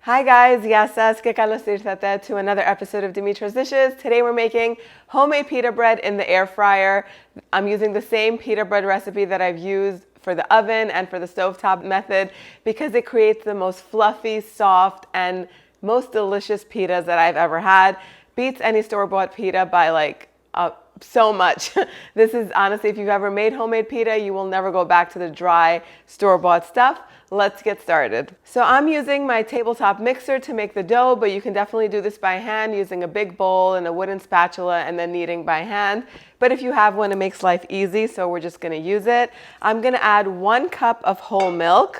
Hi guys, γεια σας και καλώς ήρθατε to another episode of Dimitra's Dishes. Today we're making homemade pita bread in the air fryer. I'm using the same pita bread recipe that I've used for the oven and for the stovetop method because it creates the most fluffy, soft, and most delicious pitas that I've ever had. Beats any store-bought pita by so much. This is honestly, if you've ever made homemade pita, you will never go back to the dry store-bought stuff. Let's get started. So I'm using my tabletop mixer to make the dough, but you can definitely do this by hand using a big bowl and a wooden spatula and then kneading by hand. But if you have one, it makes life easy, so we're just gonna use it. I'm gonna add 1 cup of whole milk.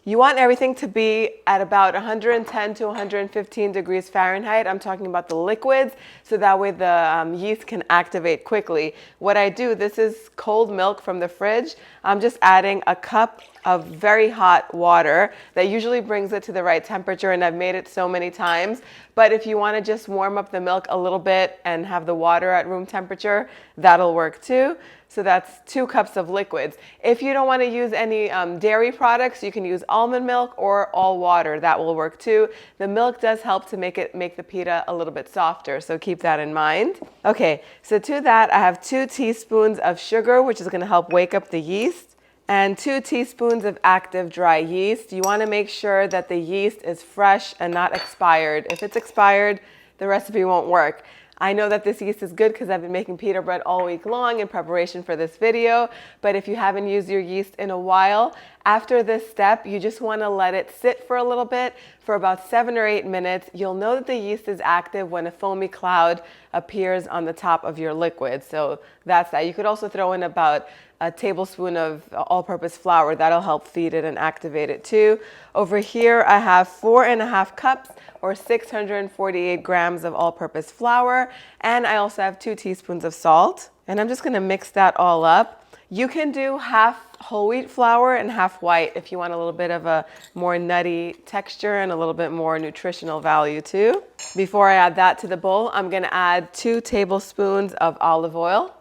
You want everything to be at about 110 to 115 degrees Fahrenheit. I'm talking about the liquids, so that way the yeast can activate quickly. What I do, this is cold milk from the fridge. I'm just adding a cup of very hot water that usually brings it to the right temperature, and I've made it so many times. But if you want to just warm up the milk a little bit and have the water at room temperature, that'll work too. So that's 2 cups of liquids. If you don't want to use any dairy products, you can use almond milk or all water. That will work too. The milk does help to make the pita a little bit softer, so keep that in mind. Okay, so to that I have 2 teaspoons of sugar, which is going to help wake up the yeast, and 2 teaspoons of active dry yeast. You want to make sure that the yeast is fresh and not expired. If it's expired, the recipe won't work. I know that this yeast is good because I've been making pita bread all week long in preparation for this video, but if you haven't used your yeast in a while, after this step, you just want to let it sit for a little bit, for about 7 or 8 minutes. You'll know that the yeast is active when a foamy cloud appears on the top of your liquid. So that's that. You could also throw in about a tablespoon of all-purpose flour. That'll help feed it and activate it too. Over here, I have 4.5 cups or 648 grams of all-purpose flour. And I also have 2 teaspoons of salt. And I'm just gonna mix that all up. You can do half whole wheat flour and half white if you want a little bit of a more nutty texture and a little bit more nutritional value too. Before I add that to the bowl, I'm gonna add 2 tablespoons of olive oil.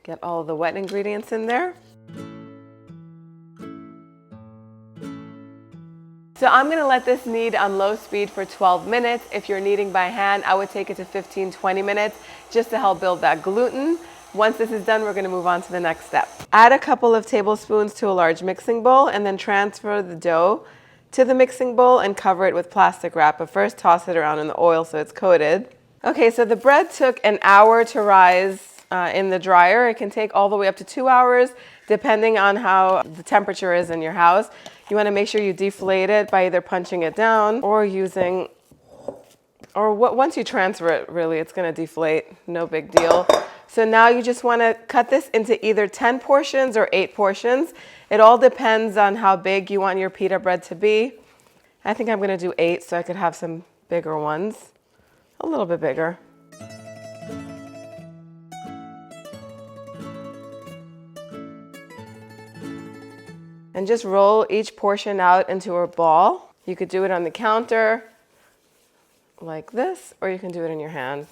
Get all the wet ingredients in there. So I'm gonna let this knead on low speed for 12 minutes. If you're kneading by hand, I would take it to 15-20 minutes just to help build that gluten. Once this is done, we're gonna move on to the next step. Add a couple of tablespoons to a large mixing bowl and then transfer the dough to the mixing bowl and cover it with plastic wrap. But first toss it around in the oil so it's coated. Okay, so the bread took an hour to rise in the dryer. It can take all the way up to 2 hours depending on how the temperature is in your house. You want to make sure you deflate it by either punching it down or once you transfer it, really, it's going to deflate, no big deal. So now you just want to cut this into either 10 portions or 8 portions. It all depends on how big you want your pita bread to be. I think I'm going to do 8 so I could have some bigger ones, a little bit bigger. And just roll each portion out into a ball. You could do it on the counter like this, or you can do it in your hand.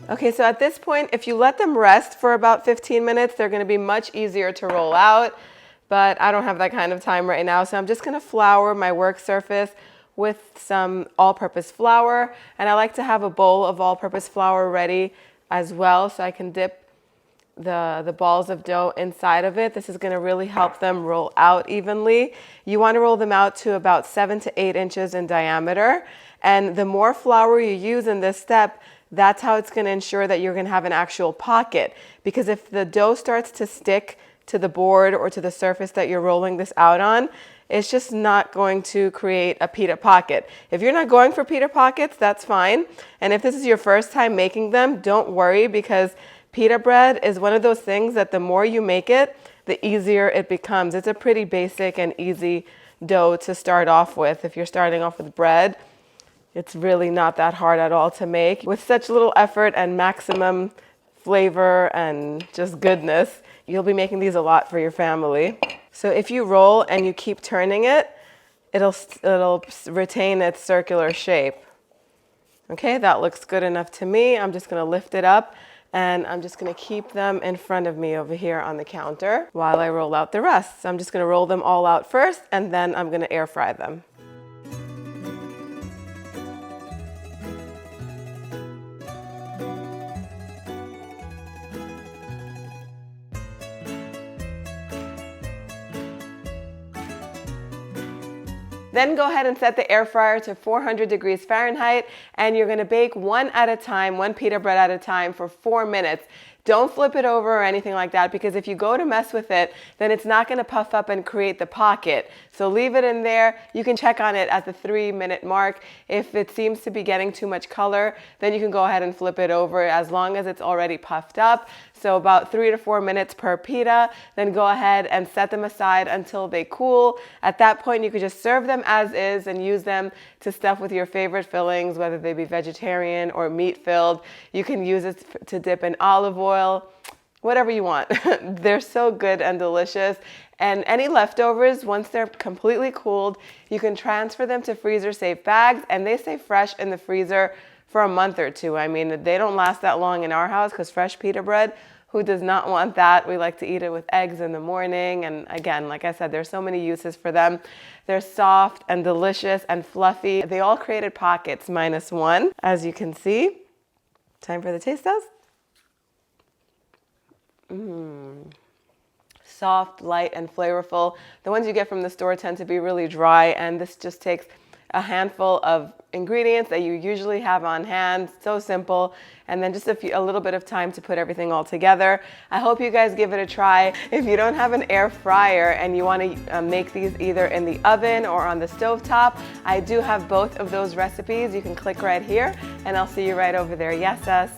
Okay, so at this point, if you let them rest for about 15 minutes, they're gonna be much easier to roll out, but I don't have that kind of time right now, so I'm just gonna flour my work surface with some all-purpose flour, and I like to have a bowl of all-purpose flour ready as well, so I can dip the balls of dough inside of it. This is gonna really help them roll out evenly. You wanna roll them out to about 7 to 8 inches in diameter, and the more flour you use in this step, that's how it's going to ensure that you're going to have an actual pocket. Because if the dough starts to stick to the board or to the surface that you're rolling this out on, it's just not going to create a pita pocket. If you're not going for pita pockets, that's fine. And if this is your first time making them, don't worry, because pita bread is one of those things that the more you make it, the easier it becomes. It's a pretty basic and easy dough to start off with. If you're starting off with bread, it's really not that hard at all to make. With such little effort and maximum flavor and just goodness. You'll be making these a lot for your family. So if you roll and you keep turning it, it'll retain its circular shape. Okay, that looks good enough to me. I'm just gonna lift it up and I'm just gonna keep them in front of me over here on the counter while I roll out the rest. So I'm just gonna roll them all out first and then I'm gonna air fry them. Then go ahead and set the air fryer to 400 degrees Fahrenheit, and you're gonna bake one at a time, one pita bread at a time for 4 minutes. Don't flip it over or anything like that, because if you go to mess with it, then it's not gonna puff up and create the pocket. So leave it in there. You can check on it at the 3-minute mark. If it seems to be getting too much color, then you can go ahead and flip it over as long as it's already puffed up. So about 3 to 4 minutes per pita. Then go ahead and set them aside until they cool. At that point, you could just serve them as is and use them to stuff with your favorite fillings, whether they be vegetarian or meat filled. You can use it to dip in olive oil, whatever you want. They're so good and delicious. And any leftovers, once they're completely cooled, you can transfer them to freezer-safe bags, and they stay fresh in the freezer for a month or two. I mean, they don't last that long in our house because fresh pita bread, who does not want that? We like to eat it with eggs in the morning. And again, like I said, there's so many uses for them. They're soft and delicious and fluffy. They all created pockets minus one, as you can see. Time for the taste test. Soft, light, and flavorful. The ones you get from the store tend to be really dry, and this just takes a handful of ingredients that you usually have on hand. So simple. And then just a little bit of time to put everything all together. I hope you guys give it a try. If you don't have an air fryer and you want to make these either in the oven or on the stovetop, I do have both of those recipes. You can click right here and I'll see you right over there. Yes, us.